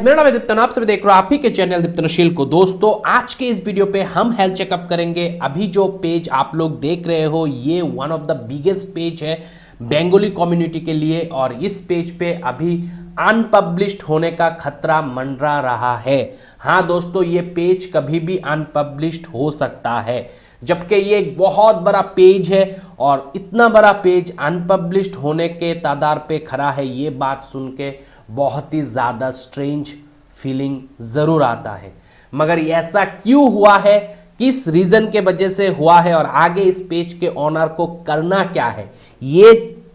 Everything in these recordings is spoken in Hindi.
मेरा नाम है दीप्तन, आप सभी देख रहे हो आप ही के चैनल दीप्तनशील को। दोस्तों आज के इस वीडियो पे हम हेल्थ चेकअप करेंगे। अभी जो पेज आप लोग देख रहे हो ये one of the biggest page है बंगाली कम्युनिटी के लिए, और इस पेज पे अभी अनपब्लिश्ड होने का खतरा मंडरा रहा है। हाँ दोस्तों, ये पेज कभी भी अनपब्लिश्ड हो सकता है, जबकि ये एक बहुत बड़ा पेज है और इतना बड़ा पेज अनपब्लिश्ड होने के तादार पे खड़ा है। ये बात सुन के बहुत ही ज़्यादा स्ट्रेंज फीलिंग ज़रूर आता है, मगर ऐसा क्यों हुआ है, किस रीज़न के वजह से हुआ है और आगे इस पेज के ऑनर को करना क्या है, ये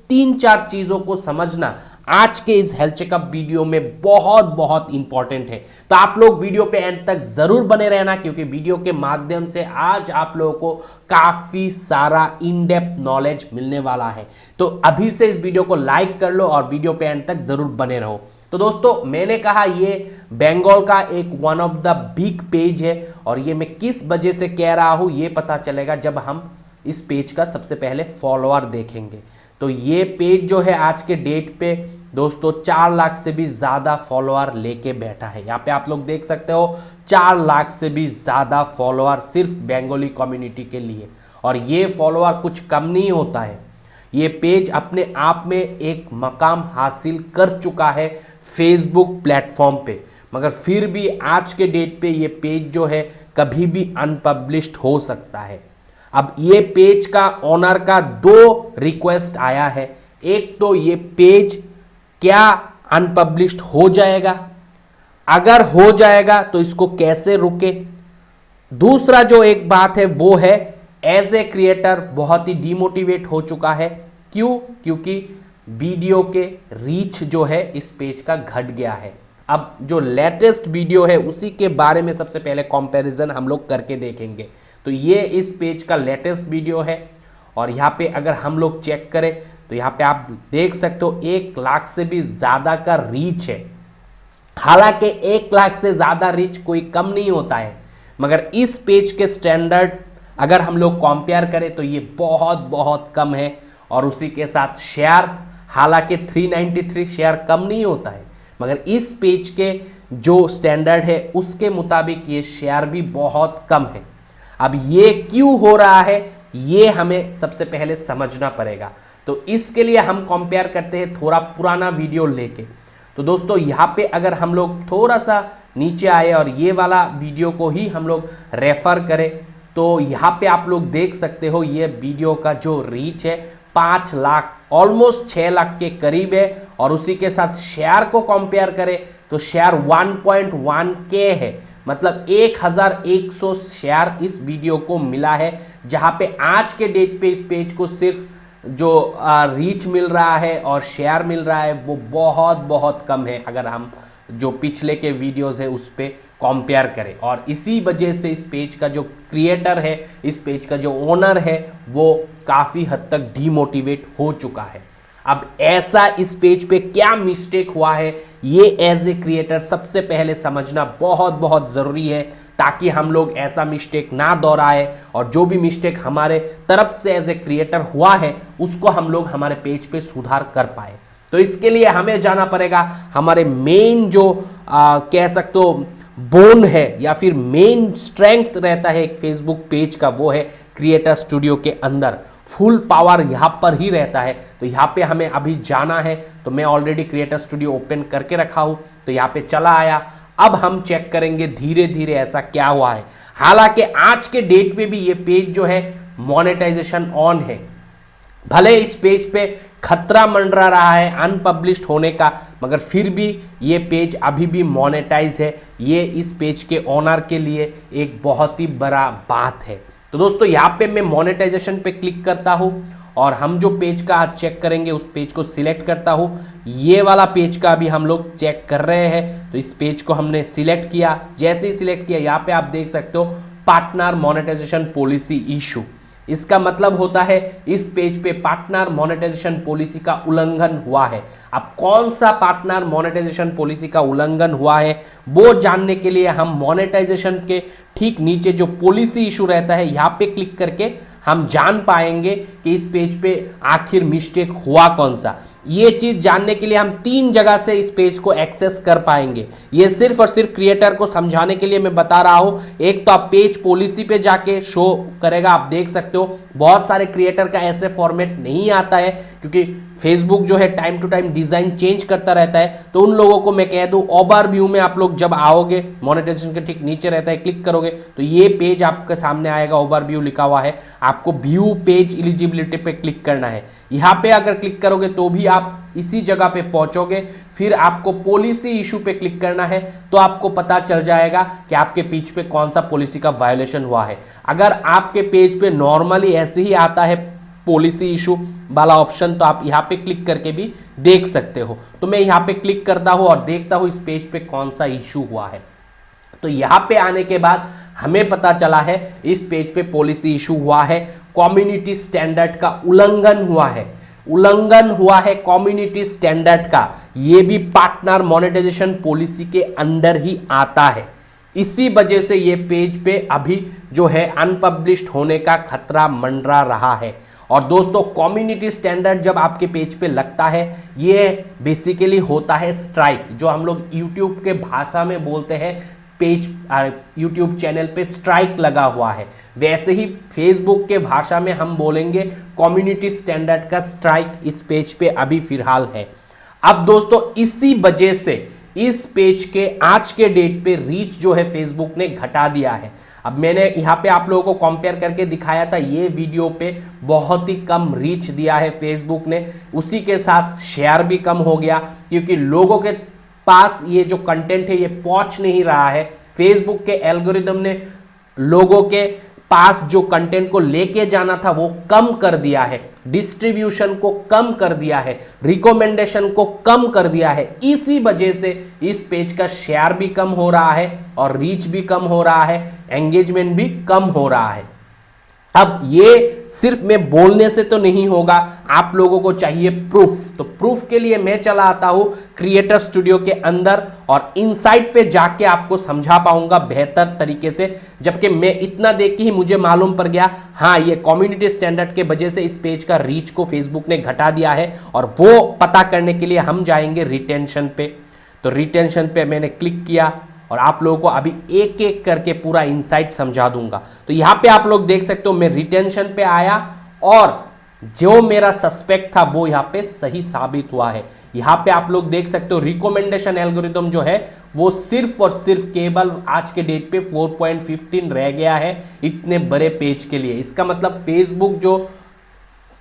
3-4 चीज़ों को समझना आज के इस हेल्थ चेकअप वीडियो में बहुत बहुत इंपॉर्टेंट है। तो आप लोग वीडियो पे एंड तक जरूर बने रहना, क्योंकि वीडियो के माध्यम से आज आप लोगों को काफी सारा इन डेप्थ नॉलेज मिलने वाला है। तो अभी से इस वीडियो को लाइक कर लो और वीडियो पे एंड तक जरूर बने रहो। तो दोस्तों मैंने कहा ये बंगाल का एक one of the big page है, और ये मैं किस वजह से कह रहा हूं ये पता चलेगा जब हम इस पेज का सबसे पहले फॉलोअर देखेंगे। तो ये पेज जो है आज के डेट पे दोस्तों 4 लाख से भी ज़्यादा फॉलोअर लेके बैठा है। यहाँ पे आप लोग देख सकते हो 4 लाख से भी ज़्यादा फॉलोअर सिर्फ बंगाली कम्युनिटी के लिए, और ये फॉलोअर कुछ कम नहीं होता है। ये पेज अपने आप में एक मकाम हासिल कर चुका है फेसबुक प्लेटफॉर्म पे, मगर फिर भी आज के डेट पे ये पेज जो है कभी भी अनपब्लिश्ड हो सकता है। अब ये पेज का ऑनर का 2 रिक्वेस्ट आया है। एक तो ये पेज क्या अनपब्लिश्ड हो जाएगा, अगर हो जाएगा तो इसको कैसे रुके। दूसरा जो एक बात है वो है एज ए क्रिएटर बहुत ही डिमोटिवेट हो चुका है। क्यों? क्योंकि वीडियो के रीच जो है इस पेज का घट गया है। अब जो लेटेस्ट वीडियो है उसी के बारे में सबसे पहले कंपैरिजन हम लोग करके देखेंगे। तो ये इस पेज का लेटेस्ट वीडियो है, और यहाँ पे अगर हम लोग चेक करें तो यहाँ पे आप देख सकते हो 1 लाख से भी ज़्यादा का रीच है। हालांकि 1 लाख से ज़्यादा रीच कोई कम नहीं होता है, मगर इस पेज के स्टैंडर्ड अगर हम लोग कंपेयर करें तो ये बहुत बहुत कम है। और उसी के साथ शेयर, हालांकि 393 शेयर कम नहीं होता है, मगर इस पेज के जो स्टैंडर्ड है उसके मुताबिक ये शेयर भी बहुत कम है। अब ये क्यों हो रहा है ये हमें सबसे पहले समझना पड़ेगा। तो इसके लिए हम कंपेयर करते हैं थोड़ा पुराना वीडियो लेके। तो दोस्तों यहाँ पे अगर हम लोग थोड़ा सा नीचे आए और ये वाला वीडियो को ही हम लोग रेफर करें तो यहाँ पे आप लोग देख सकते हो ये वीडियो का जो रीच है 5 लाख, ऑलमोस्ट 6 लाख के करीब है। और उसी के साथ शेयर को कंपेयर करें तो शेयर 1.1K है, मतलब 1100 शेयर इस वीडियो को मिला है। जहाँ पे आज के डेट पे इस पेज को सिर्फ जो रीच मिल रहा है और शेयर मिल रहा है वो बहुत बहुत कम है, अगर हम जो पिछले के वीडियोस है उस पे कंपेयर करें। और इसी वजह से इस पेज का जो क्रिएटर है, इस पेज का जो ओनर है, वो काफ़ी हद तक डीमोटिवेट हो चुका है। अब ऐसा इस पेज पे क्या मिस्टेक हुआ है ये एज ए क्रिएटर सबसे पहले समझना बहुत बहुत ज़रूरी है, ताकि हम लोग ऐसा मिस्टेक ना दोहराए और जो भी मिस्टेक हमारे तरफ से एज ए क्रिएटर हुआ है उसको हम लोग हमारे पेज पे सुधार कर पाए। तो इसके लिए हमें जाना पड़ेगा हमारे मेन जो कह सकते हो बोन है या फिर मेन स्ट्रेंथ रहता है एक फेसबुक पेज का, वो है क्रिएटर स्टूडियो के अंदर। फुल पावर यहाँ पर ही रहता है। तो यहाँ पे हमें अभी जाना है, तो मैं ऑलरेडी क्रिएटर स्टूडियो ओपन करके रखा हूँ, तो यहाँ पे चला आया। अब हम चेक करेंगे धीरे धीरे ऐसा क्या हुआ है। हालांकि आज के डेट पे भी ये पेज जो है मोनेटाइजेशन ऑन है, भले इस पेज पे खतरा मंडरा रहा है अनपब्लिश्ड होने का, मगर फिर भी ये पेज अभी भी मोनेटाइज है। ये इस पेज के ओनर के लिए एक बहुत ही बड़ा बात है। तो दोस्तों यहाँ पे मैं मोनेटाइजेशन पे क्लिक करता हूँ और हम जो पेज का आज चेक करेंगे उस पेज को सिलेक्ट करता हूँ। ये वाला पेज का भी हम लोग चेक कर रहे हैं, तो इस पेज को हमने सिलेक्ट किया। जैसे ही सिलेक्ट किया यहाँ पे आप देख सकते हो पार्टनर मोनेटाइजेशन पॉलिसी इशू। इसका मतलब होता है इस पेज पे पार्टनर मोनेटाइजेशन पॉलिसी का उल्लंघन हुआ है। अब कौन सा पार्टनर मोनेटाइजेशन पॉलिसी का उल्लंघन हुआ है वो जानने के लिए हम मोनेटाइजेशन के ठीक नीचे जो पॉलिसी इशू रहता है यहाँ पे क्लिक करके हम जान पाएंगे कि इस पेज पे आखिर मिस्टेक हुआ कौन सा। ये चीज जानने के लिए हम 3 जगह से इस पेज को एक्सेस कर पाएंगे। ये सिर्फ और सिर्फ क्रिएटर को समझाने के लिए मैं बता रहा हूं। एक तो आप पेज पॉलिसी पे जाके शो करेगा, आप देख सकते हो। बहुत सारे क्रिएटर का ऐसे फॉर्मेट नहीं आता है, क्योंकि फेसबुक जो है time to time design change करता रहता है। तो उन लोगों को मैं कह दूं, ओवरव्यू में आप लोग जब आओगे, मोनेटाइजेशन के ठीक नीचे रहता है, क्लिक करोगे तो ये पेज आपके सामने आएगा, ओवरव्यू लिखा हुआ है। आपको व्यू पेज एलिजिबिलिटी पे क्लिक करना है। यहाँ पे अगर क्लिक करोगे तो भी आप इसी जगह पे पहुंचोगे। फिर आपको पॉलिसी इशू पे क्लिक करना है, तो आपको पता चल जाएगा कि आपके पेज पे कौन सा पॉलिसी का वायोलेशन हुआ है। अगर आपके पेज पे नॉर्मली ऐसे ही आता है पॉलिसी इशू वाला ऑप्शन, तो आप यहाँ पे क्लिक करके भी देख सकते हो। तो मैं यहाँ पे क्लिक करता हूँ और देखता हूँ इस पेज पे कौन सा इशू हुआ है। तो यहाँ पे आने के बाद हमें पता चला है इस पेज पे पॉलिसी इशू हुआ है, कम्युनिटी स्टैंडर्ड का उल्लंघन हुआ है। उल्लंघन हुआ है कम्युनिटी स्टैंडर्ड का। ये भी पार्टनर मोनेटाइजेशन पॉलिसी के अंदर ही आता है। इसी वजह से ये पेज पे अभी जो है अनपब्लिश्ड होने का खतरा मंडरा रहा है। और दोस्तों, कम्युनिटी स्टैंडर्ड जब आपके पेज पे लगता है, ये बेसिकली होता है स्ट्राइक, जो हम लोग यूट्यूब के भाषा में बोलते हैं पेज यूट्यूब चैनल पे स्ट्राइक लगा हुआ है। वैसे ही फेसबुक के भाषा में हम बोलेंगे कम्युनिटी स्टैंडर्ड का स्ट्राइक इस पेज पे अभी फिलहाल है। अब दोस्तों, इसी वजह से इस पेज के आज के डेट पे रीच जो है फेसबुक ने घटा दिया है। अब मैंने यहाँ पे आप लोगों को कंपेयर करके दिखाया था, ये वीडियो पे बहुत ही कम रीच दिया है फेसबुक ने। उसी के साथ शेयर भी कम हो गया, क्योंकि लोगों के पास ये जो कंटेंट है ये पहुंच नहीं रहा है। फेसबुक के एल्गोरिदम ने लोगों के पास जो कंटेंट को लेके जाना था वो कम कर दिया है, डिस्ट्रीब्यूशन को कम कर दिया है, रिकमेंडेशन को कम कर दिया है। इसी वजह से इस पेज का शेयर भी कम हो रहा है और रीच भी कम हो रहा है, एंगेजमेंट भी कम हो रहा है। अब ये सिर्फ मैं बोलने से तो नहीं होगा, आप लोगों को चाहिए प्रूफ। तो प्रूफ के लिए मैं चला आता हूं क्रिएटर स्टूडियो के अंदर और इनसाइट पे जाके आपको समझा पाऊंगा बेहतर तरीके से। जबकि मैं इतना देख के ही मुझे मालूम पड़ गया, हाँ, ये कम्युनिटी स्टैंडर्ड के वजह से इस पेज का रीच को फेसबुक ने घटा दिया है। और वो पता करने के लिए हम जाएंगे रिटेंशन पे। तो रिटेंशन पे मैंने क्लिक किया और आप लोगों को अभी एक एक करके पूरा इनसाइट समझा दूंगा। तो यहाँ पे आप लोग देख सकते हो, मैं रिटेंशन पे आया और जो मेरा सस्पेक्ट था वो यहाँ पे सही साबित हुआ है। यहाँ पे आप लोग देख सकते हो रिकमेंडेशन एल्गोरिदम जो है वो सिर्फ और सिर्फ केवल आज के डेट पे 4.15 रह गया है इतने बड़े पेज के लिए। इसका मतलब फेसबुक जो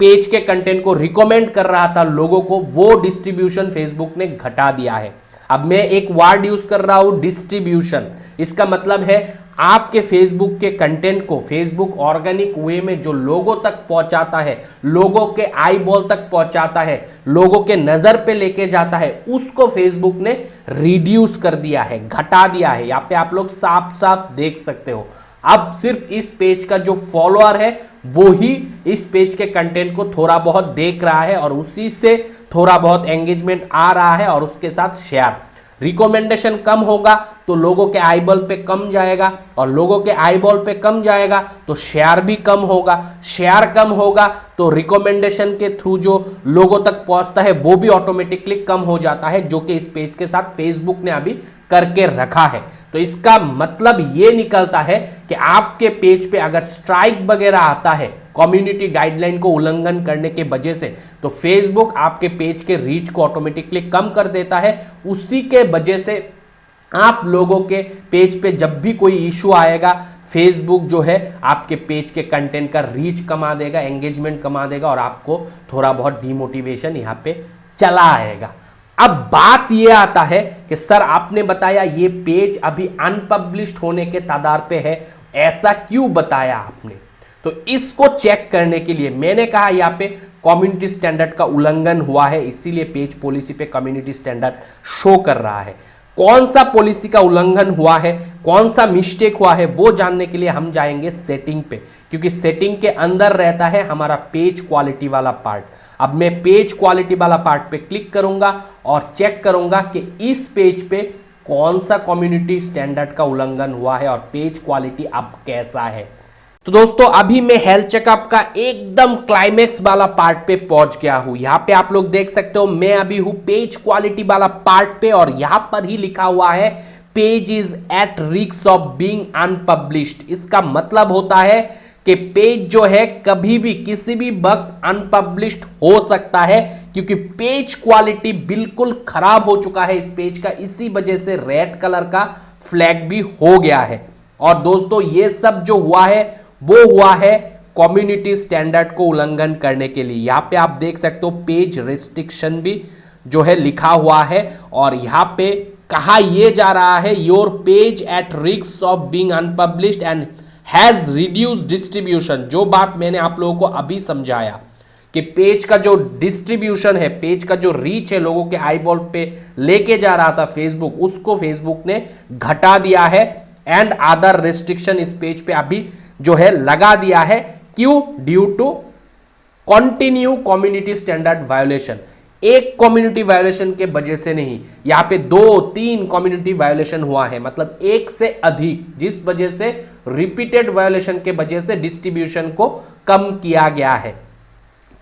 पेज के कंटेंट को रिकमेंड कर रहा था लोगों को, वो डिस्ट्रीब्यूशन फेसबुक ने घटा दिया है। अब मैं एक वर्ड यूज कर रहा हूं, डिस्ट्रीब्यूशन। इसका मतलब है आपके फेसबुक के कंटेंट को फेसबुक ऑर्गेनिक वे में जो लोगों तक पहुंचाता है, लोगों के आई बॉल तक पहुंचाता है, लोगों के नजर पे लेके जाता है, उसको फेसबुक ने रिड्यूस कर दिया है, घटा दिया है। यहाँ पे आप लोग साफ साफ देख सकते हो। अब सिर्फ इस पेज का जो फॉलोअर है वो ही इस पेज के कंटेंट को थोड़ा बहुत देख रहा है और उसी से थोड़ा बहुत एंगेजमेंट आ रहा है और उसके साथ शेयर। रिकमेंडेशन कम होगा तो लोगों के आईबॉल पे कम जाएगा और लोगों के आईबॉल पे कम जाएगा तो शेयर भी कम होगा। शेयर कम होगा तो रिकमेंडेशन के थ्रू जो लोगों तक पहुंचता है वो भी ऑटोमेटिकली कम हो जाता है, जो कि इस पेज के साथ फेसबुक ने अभी करके रखा है। तो इसका मतलब ये निकलता है कि आपके पेज पे अगर स्ट्राइक वगैरह आता है कम्युनिटी गाइडलाइन को उल्लंघन करने के वजह से, तो फेसबुक आपके पेज के रीच को ऑटोमेटिकली कम कर देता है। उसी के वजह से आप लोगों के पेज पे जब भी कोई इशू आएगा, फेसबुक जो है आपके पेज के कंटेंट का रीच कमा देगा, एंगेजमेंट कमा देगा और आपको थोड़ा बहुत डिमोटिवेशन यहाँ पे चला आएगा। अब बात ये आता है कि सर आपने बताया ये पेज अभी अनपब्लिश्ड होने के तादार पे है, ऐसा क्यों बताया आपने? तो इसको चेक करने के लिए मैंने कहा यहाँ पे कम्युनिटी स्टैंडर्ड का उल्लंघन हुआ है, इसीलिए पेज पॉलिसी पे कम्युनिटी स्टैंडर्ड शो कर रहा है। कौन सा पॉलिसी का उल्लंघन हुआ है, कौन सा मिस्टेक हुआ है, वो जानने के लिए हम जाएंगे सेटिंग पे, क्योंकि सेटिंग के अंदर रहता है हमारा पेज क्वालिटी वाला पार्ट। अब मैं पेज क्वालिटी वाला पार्ट पे क्लिक करूंगा और चेक करूंगा कि इस पेज पे कौन सा कम्युनिटी स्टैंडर्ड का उल्लंघन हुआ है और पेज क्वालिटी अब कैसा है। तो दोस्तों अभी मैं हेल्थ चेकअप का एकदम क्लाइमेक्स वाला पार्ट पे पहुंच गया हूं। यहां पे आप लोग देख सकते हो मैं अभी हूं पेज क्वालिटी वाला पार्ट पे और यहां पर ही लिखा हुआ है page is at risk of being unpublished. इसका मतलब होता है कि पेज जो है कभी भी किसी भी वक्त अनपब्लिश्ड हो सकता है, क्योंकि पेज क्वालिटी बिल्कुल खराब हो चुका है इस पेज का। इसी वजह से रेड कलर का फ्लैग भी हो गया है। और दोस्तों ये सब जो हुआ है वो हुआ है कम्युनिटी स्टैंडर्ड को उल्लंघन करने के लिए। यहां पे आप देख सकते हो पेज रिस्ट्रिक्शन भी जो है लिखा हुआ है और यहां पे कहा यह जा रहा है your page at risk of being unpublished and has reduced distribution. जो बात मैंने आप लोगों को अभी समझाया कि पेज का जो डिस्ट्रीब्यूशन है, पेज का जो रीच है, लोगों के आईबॉल पे लेके जा रहा था फेसबुक, उसको फेसबुक ने घटा दिया है एंड अदर रिस्ट्रिक्शन इस पेज पे अभी जो है लगा दिया है। क्यों? Due to continue community standard violation. एक कम्युनिटी वायोलेशन के वजह से नहीं, यहां पे 2-3 कम्युनिटी वायोलेशन हुआ है, मतलब एक से अधिक, जिस वजह से रिपीटेड वायोलेशन के वजह से डिस्ट्रीब्यूशन को कम किया गया है।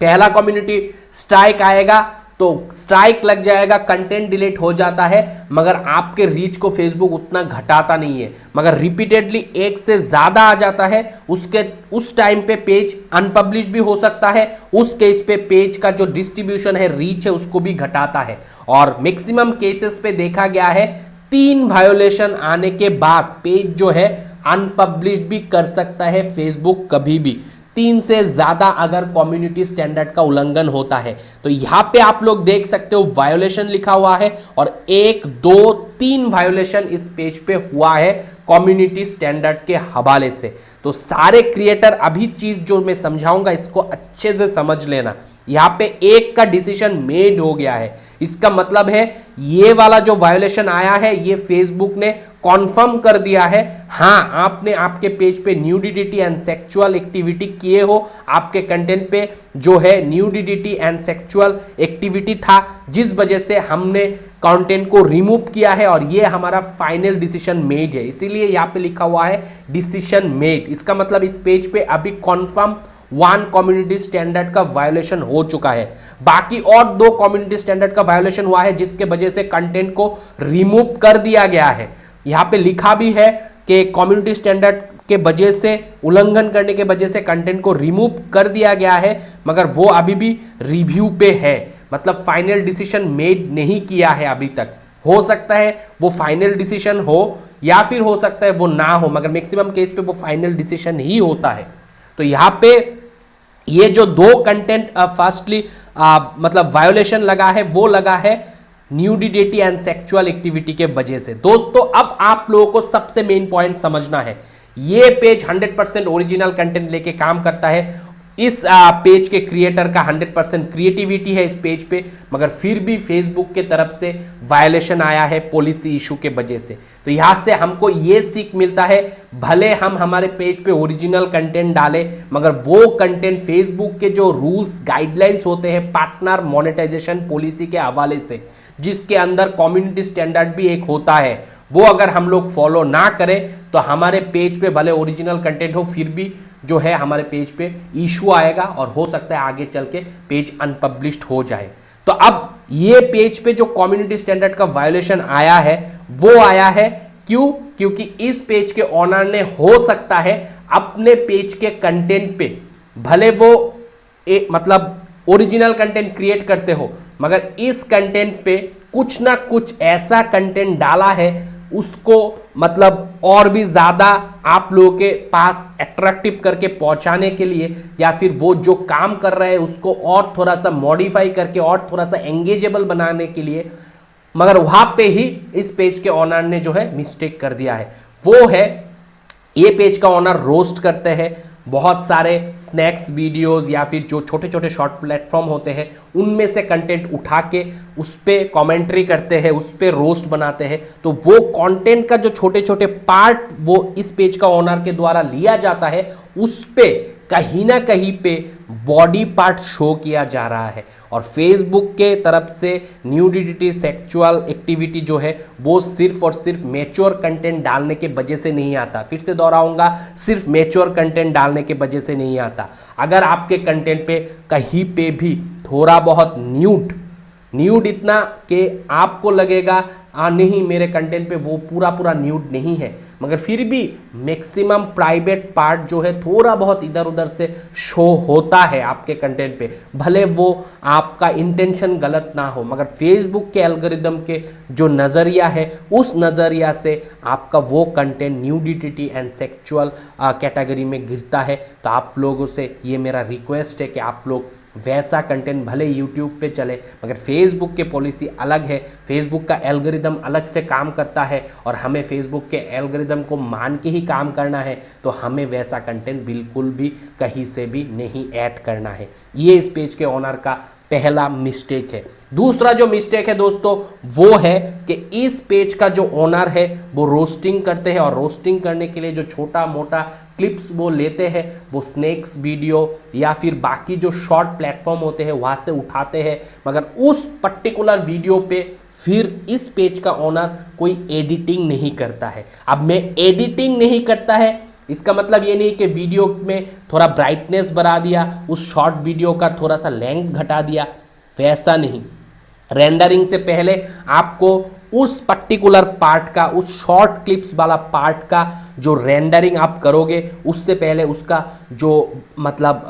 पहला कम्युनिटी स्ट्राइक आएगा तो स्ट्राइक लग जाएगा, कंटेंट डिलीट हो जाता है, मगर आपके रीच को फेसबुक उतना घटाता नहीं है। मगर रिपीटेडली एक से ज्यादा आ जाता है, उस टाइम पे पेज अनपब्लिश भी हो सकता है। उस केस पे पेज का जो डिस्ट्रीब्यूशन है, रीच है, उसको भी घटाता है। और मैक्सिमम केसेस पे देखा गया है 3 वायोलेशन आने के बाद पेज जो है अनपब्लिश भी कर सकता है फेसबुक कभी भी। 3 से ज्यादा अगर कम्युनिटी स्टैंडर्ड का उल्लंघन होता है। तो यहां पे आप लोग देख सकते हो वायोलेशन लिखा हुआ है और 1, 2, 3 वायोलेशन इस पेज पे हुआ है कम्युनिटी स्टैंडर्ड के हवाले से। तो सारे क्रिएटर अभी चीज जो मैं समझाऊंगा इसको अच्छे से समझ लेना। यहां पे एक का डिसीजन मेड हो गया है, इसका मतलब है ये वाला जो वायोलेशन आया है ये फेसबुक ने कॉन्फर्म कर दिया है। हाँ, आपने आपके पेज पे न्यूडिटी एंड सेक्सुअल एक्टिविटी किए हो, आपके कंटेंट पे जो है न्यूडिटी एंड सेक्सुअल एक्टिविटी था, जिस वजह से हमने कंटेंट को रिमूव किया है और ये हमारा फाइनल डिसीजन मेड है। इसीलिए यहाँ पे लिखा हुआ है डिसीजन मेड। इसका मतलब इस पेज पे अभी कॉन्फर्म 1 कम्युनिटी स्टैंडर्ड का वायोलेशन हो चुका है। बाकी और 2 कम्युनिटी स्टैंडर्ड का वायोलेशन हुआ है जिसके वजह से कंटेंट को रिमूव कर दिया गया है। यहां पे लिखा भी है कि कम्युनिटी स्टैंडर्ड के वजह से उल्लंघन करने के वजह से कंटेंट को रिमूव कर दिया गया है, मगर वो अभी भी रिव्यू पे है, मतलब फाइनल डिसीजन मेड नहीं किया है अभी तक। हो सकता है वो फाइनल डिसीजन हो या फिर हो सकता है वो ना हो, मगर मैक्सिमम केस पे वो फाइनल डिसीजन ही होता है। तो यहां पे ये जो 2 कंटेंट फर्स्टली मतलब वायोलेशन लगा है वो लगा है न्यूडिटी एंड सेक्सुअल एक्टिविटी के वजह से। दोस्तों अब आप लोगों को सबसे मेन पॉइंट समझना है, ये पेज 100% ओरिजिनल कंटेंट लेके काम करता है। इस पेज के क्रिएटर का 100% क्रिएटिविटी है इस पेज पे, मगर फिर भी फेसबुक के तरफ से वायलेशन आया है पॉलिसी इशू के वजह से। तो यहां से हमको ये सीख मिलता है, भले हम हमारे पेज पे ओरिजिनल कंटेंट डालें, मगर वो कंटेंट फेसबुक के जो रूल्स गाइडलाइंस होते हैं पार्टनर मोनेटाइजेशन पॉलिसी के हवाले से, जिसके अंदर कम्युनिटी स्टैंडर्ड भी एक होता है, वो अगर हम लोग फॉलो ना करें तो हमारे पेज पे भले ओरिजिनल कंटेंट हो फिर भी जो है हमारे पेज पे इशू आएगा और हो सकता है आगे चल के पेज अनपब्लिश्ड हो जाए। तो अब ये पेज पे जो कम्युनिटी स्टैंडर्ड का वायोलेशन आया है वो आया है क्यों? क्योंकि इस पेज के ओनर ने हो सकता है अपने पेज के कंटेंट पे भले वो मतलब ओरिजिनल कंटेंट क्रिएट करते हो, मगर इस कंटेंट पे कुछ ना कुछ ऐसा कंटेंट डाला है उसको मतलब और भी ज्यादा आप लोगों के पास अट्रैक्टिव करके पहुंचाने के लिए, या फिर वो जो काम कर रहे हैं उसको और थोड़ा सा मॉडिफाई करके और थोड़ा सा एंगेजेबल बनाने के लिए, मगर वहां पे ही इस पेज के ओनर ने जो है मिस्टेक कर दिया है। वो है ये पेज का ओनर रोस्ट करते हैं बहुत सारे स्नैक्स वीडियोस या फिर जो छोटे छोटे शॉर्ट प्लेटफॉर्म होते हैं उनमें से कंटेंट उठा के उस पर कमेंट्री करते हैं, उस पर रोस्ट बनाते हैं। तो वो कंटेंट का जो छोटे छोटे पार्ट वो इस पेज का ओनर के द्वारा लिया जाता है, उस पे कहीं ना कहीं पे बॉडी पार्ट शो किया जा रहा है। और फेसबुक के तरफ से न्यूडिटी, सेक्सुअल एक्टिविटी जो है वो सिर्फ और सिर्फ मैच्योर कंटेंट डालने के वजह से नहीं आता। फिर से दोहराऊंगा, सिर्फ मैच्योर कंटेंट डालने के वजह से नहीं आता। अगर आपके कंटेंट पे कहीं पे भी थोड़ा बहुत न्यूड इतना कि आपको लगेगा नहीं मेरे कंटेंट पे वो पूरा न्यूड नहीं है, मगर फिर भी मैक्सिमम प्राइवेट पार्ट जो है थोड़ा बहुत इधर उधर से शो होता है आपके कंटेंट पे, भले वो आपका इंटेंशन गलत ना हो, मगर फेसबुक के एल्गोरिदम के जो नज़रिया है उस नज़रिया से आपका वो content nudity and sexual category में गिरता है। तो आप लोगों से ये मेरा रिक्वेस्ट है कि आप लोग वैसा कंटेंट भले यूट्यूब पे चले, मगर फेसबुक के पॉलिसी अलग है, फेसबुक का एल्गोरिदम अलग से काम करता है और हमें फेसबुक के एल्गोरिदम को मान के ही काम करना है। तो हमें वैसा कंटेंट बिल्कुल भी कहीं से भी नहीं ऐड करना है। ये इस पेज के ओनर का पहला मिस्टेक है। दूसरा जो मिस्टेक है दोस्तों वो है कि इस पेज का जो ओनर है वो रोस्टिंग करते हैं, और रोस्टिंग करने के लिए जो छोटा मोटा क्लिप्स वो लेते हैं वो स्नैक्स वीडियो या फिर बाकी जो शॉर्ट प्लेटफॉर्म होते हैं वहाँ से उठाते हैं, मगर उस पर्टिकुलर वीडियो पे फिर इस पेज का ओनर कोई एडिटिंग नहीं करता है। अब मैं एडिटिंग नहीं करता है इसका मतलब ये नहीं कि वीडियो में थोड़ा ब्राइटनेस बढ़ा दिया, उस शॉर्ट वीडियो का थोड़ा सा लेंथ घटा दिया, वैसा नहीं। रेंडरिंग से पहले आपको उस पर्टिकुलर पार्ट का, उस शॉर्ट क्लिप्स वाला पार्ट का जो रेंडरिंग आप करोगे उससे पहले उसका जो मतलब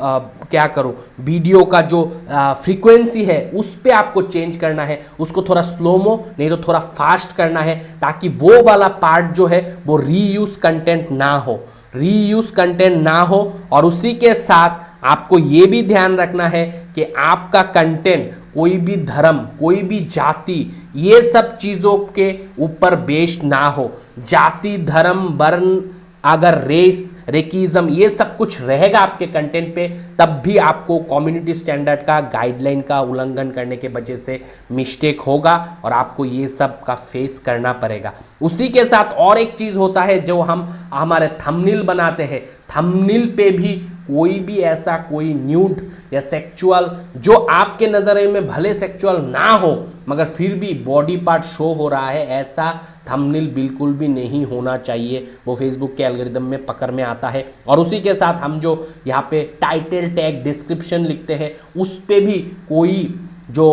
क्या करो, वीडियो का जो फ्रीक्वेंसी है उस पे आपको चेंज करना है, उसको थोड़ा स्लोमो नहीं तो थोड़ा फास्ट करना है, ताकि वो वाला पार्ट जो है वो रीयूज कंटेंट ना हो। और उसी के साथ आपको ये भी ध्यान रखना है कि आपका कंटेंट कोई भी धर्म, कोई भी जाति, ये सब चीज़ों के ऊपर बेस्ड ना हो। जाति, धर्म, वर्ण, अगर रेकिज्म ये सब कुछ रहेगा आपके कंटेंट पे, तब भी आपको कम्युनिटी स्टैंडर्ड का, गाइडलाइन का उल्लंघन करने के वजह से मिस्टेक होगा और आपको ये सब का फेस करना पड़ेगा। उसी के साथ और एक चीज़ होता है जो हम हमारे थंबनेल बनाते हैं, थंबनेल पे भी कोई भी ऐसा कोई न्यूड या सेक्सुअल जो आपके नज़रिए में भले सेक्सुअल ना हो मगर फिर भी बॉडी पार्ट शो हो रहा है, ऐसा थंबनेल बिल्कुल भी नहीं होना चाहिए। वो फेसबुक के एल्गोरिदम में पकड़ में आता है। और उसी के साथ हम जो यहाँ पे टाइटल टैग डिस्क्रिप्शन लिखते हैं उस पे भी कोई जो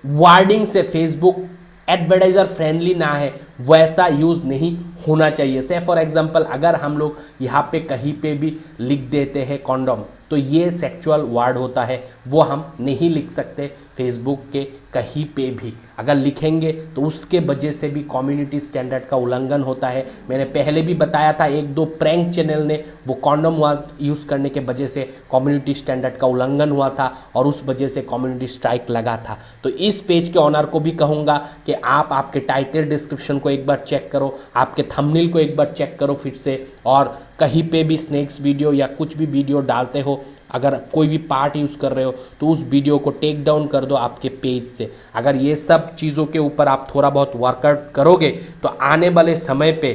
वर्डिंग से फेसबुक एडवर्टाइजर फ्रेंडली ना है वैसा यूज़ नहीं होना चाहिए। से फॉर एग्जांपल अगर हम लोग यहाँ पे कहीं पे भी लिख देते हैं कॉन्डोम, तो ये सेक्सुअल वर्ड होता है, वो हम नहीं लिख सकते फेसबुक के कहीं पे भी। अगर लिखेंगे तो उसके वजह से भी कम्युनिटी स्टैंडर्ड का उल्लंघन होता है। मैंने पहले भी बताया था, एक दो प्रैंक चैनल ने वो कॉन्डोम वर्ड यूज़ करने के वजह से कम्युनिटी स्टैंडर्ड का उल्लंघन हुआ था और उस वजह से कम्युनिटी स्ट्राइक लगा था। तो इस पेज के ऑनर को भी कहूँगा कि आप आपके टाइटल डिस्क्रिप्शन को एक बार चेक करो, आपके थंबनेल को एक बार चेक करो फिर से, और कहीं पे भी स्नैक्स वीडियो या कुछ भी वीडियो डालते हो, अगर कोई भी पार्ट यूज़ कर रहे हो तो उस वीडियो को टेक डाउन कर दो आपके पेज से। अगर ये सब चीज़ों के ऊपर आप थोड़ा बहुत वर्कआउट करोगे तो आने वाले समय पे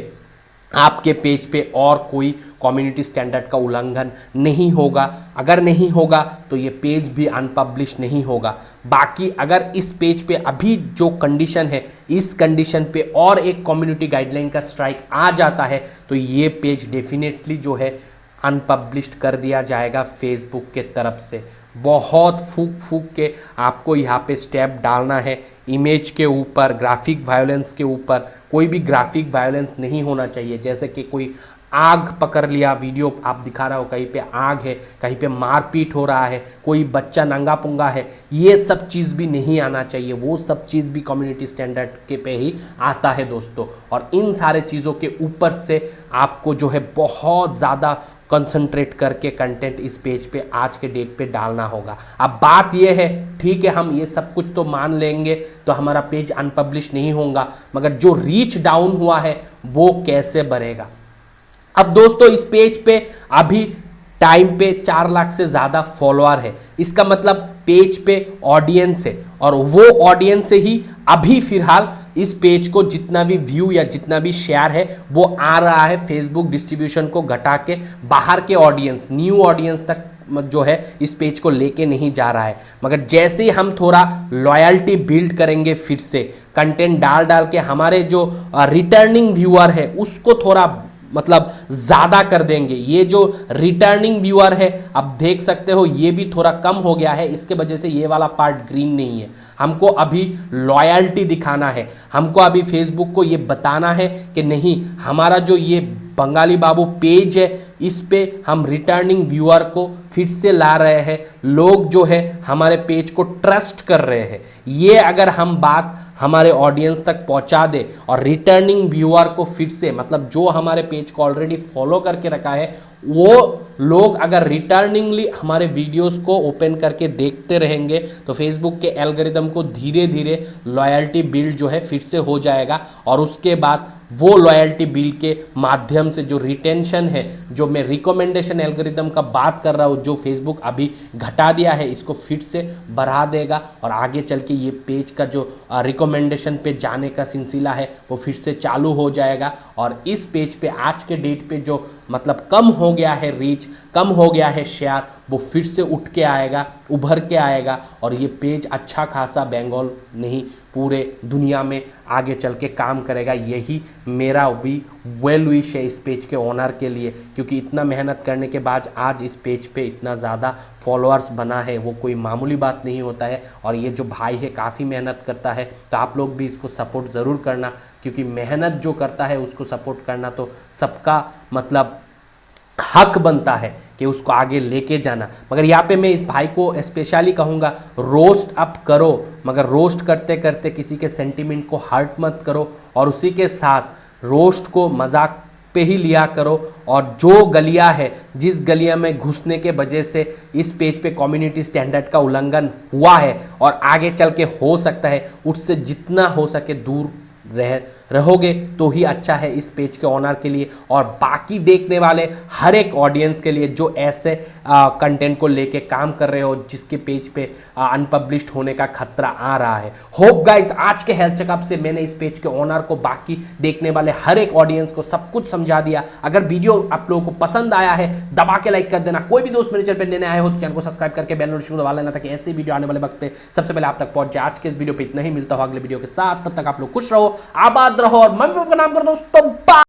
आपके पेज पे और कोई कम्युनिटी स्टैंडर्ड का उल्लंघन नहीं होगा। अगर नहीं होगा तो ये पेज भी अनपब्लिश नहीं होगा। बाकी अगर इस पेज पे अभी जो कंडीशन है, इस कंडीशन पे और एक कम्युनिटी गाइडलाइन का स्ट्राइक आ जाता है तो ये पेज डेफिनेटली जो है अनपब्लिश्ड कर दिया जाएगा फेसबुक के तरफ से। बहुत फूक के आपको यहाँ पे स्टेप डालना है। इमेज के ऊपर, ग्राफिक वायलेंस के ऊपर, कोई भी ग्राफिक वायलेंस नहीं होना चाहिए। जैसे कि कोई आग पकड़ लिया, वीडियो आप दिखा रहा हो, कहीं पे आग है, कहीं पे मारपीट हो रहा है, कोई बच्चा नंगा पुंगा है, ये सब चीज़ भी नहीं आना चाहिए। वो सब चीज़ भी कम्युनिटी स्टैंडर्ड के पे ही आता है दोस्तों। और इन सारे चीज़ों के ऊपर से आपको जो है बहुत ज़्यादा कंसंट्रेट करके कंटेंट इस पेज पे आज के डेट पे डालना होगा। अब बात ये है, ठीक है हम ये सब कुछ तो मान लेंगे तो हमारा पेज अनपब्लिश नहीं होगा, मगर जो रीच डाउन हुआ है वो कैसे बढ़ेगा। अब दोस्तों इस पेज पे अभी टाइम पे 4 लाख से ज़्यादा फॉलोअर है, इसका मतलब पेज पे ऑडियंस है, और वो ऑडियंस से ही अभी फिलहाल इस पेज को जितना भी व्यू या जितना भी शेयर है वो आ रहा है। फेसबुक डिस्ट्रीब्यूशन को घटा के बाहर के ऑडियंस, न्यू ऑडियंस तक जो है इस पेज को लेके नहीं जा रहा है। मगर जैसे ही हम थोड़ा लॉयल्टी बिल्ड करेंगे, फिर से कंटेंट डाल डाल के हमारे जो रिटर्निंग व्यूअर है उसको थोड़ा मतलब ज्यादा कर देंगे। ये जो रिटर्निंग व्यूअर है अब देख सकते हो ये भी थोड़ा कम हो गया है, इसके वजह से ये वाला पार्ट ग्रीन नहीं है। हमको अभी लॉयल्टी दिखाना है, हमको अभी फेसबुक को ये बताना है कि नहीं, हमारा जो ये बंगाली बाबू पेज है इस पे हम रिटर्निंग व्यूअर को फिर से ला रहे हैं, लोग जो है हमारे पेज को ट्रस्ट कर रहे हैं। ये अगर हम बात हमारे ऑडियंस तक पहुंचा दे और रिटर्निंग व्यूअर को फिर से मतलब जो हमारे पेज को ऑलरेडी फॉलो करके रखा है वो लोग अगर रिटर्निंगली हमारे वीडियोस को ओपन करके देखते रहेंगे तो फेसबुक के एल्गोरिदम को धीरे धीरे लॉयल्टी बिल्ड जो है फिर से हो जाएगा। और उसके बाद वो लॉयल्टी बिल के माध्यम से जो रिटेंशन है, जो मैं रिकमेंडेशन एल्गोरिदम का बात कर रहा हूँ जो फेसबुक अभी घटा दिया है, इसको फिर से बढ़ा देगा और आगे चल के ये पेज का जो रिकमेंडेशन पे जाने का सिलसिला है वो फिर से चालू हो जाएगा। और इस पेज पे आज के डेट पे जो मतलब कम हो गया है रीच, कम हो गया है शेयर, वो फिर से उठ के आएगा, उभर के आएगा और ये पेज अच्छा खासा बंगाल नहीं पूरे दुनिया में आगे चल के काम करेगा। यही मेरा भी वेल विश है इस पेज के ओनर के लिए, क्योंकि इतना मेहनत करने के बाद आज इस पेज पे इतना ज़्यादा फॉलोअर्स बना है वो कोई मामूली बात नहीं होता है। और ये जो भाई है काफ़ी मेहनत करता है, तो आप लोग भी इसको सपोर्ट ज़रूर करना, क्योंकि मेहनत जो करता है उसको सपोर्ट करना तो सबका मतलब हक बनता है कि उसको आगे लेके जाना। मगर यहाँ पे मैं इस भाई को स्पेशली कहूँगा, रोस्ट अप करो मगर रोस्ट करते करते किसी के सेंटीमेंट को हर्ट मत करो, और उसी के साथ रोस्ट को मजाक पे ही लिया करो। और जो गलियाँ है, जिस गलिया में घुसने के वजह से इस पेज पे कम्युनिटी स्टैंडर्ड का उल्लंघन हुआ है और आगे चल के हो सकता है, उससे जितना हो सके दूर रहोगे तो ही अच्छा है इस पेज के ओनर के लिए और बाकी देखने वाले हर एक ऑडियंस के लिए जो ऐसे कंटेंट को लेके काम कर रहे हो जिसके पेज पे अनपब्लिश्ड होने का खतरा आ रहा है। होप गाइस आज के हेल्थ चेकअप से मैंने इस पेज के ओनर को, बाकी देखने वाले हर एक ऑडियंस को सब कुछ समझा दिया। अगर वीडियो आप लोगों को पसंद आया है दबा के लाइक कर देना। कोई भी दोस्त मेरे चैनल पर नए आए हो तो चैनल को सब्सक्राइब करके बेल नोटिफिकेशन दबा लेना ताकि ऐसे वीडियो आने वाले वक्त पे सबसे पहले आप तक पहुंच जाए। आज के इस वीडियो पे इतना ही, मिलता हो अगले वीडियो के साथ, तब तक आप लोग खुश रहो, आबाद रहो और मम्मी पापा का नाम कर दोस्तों।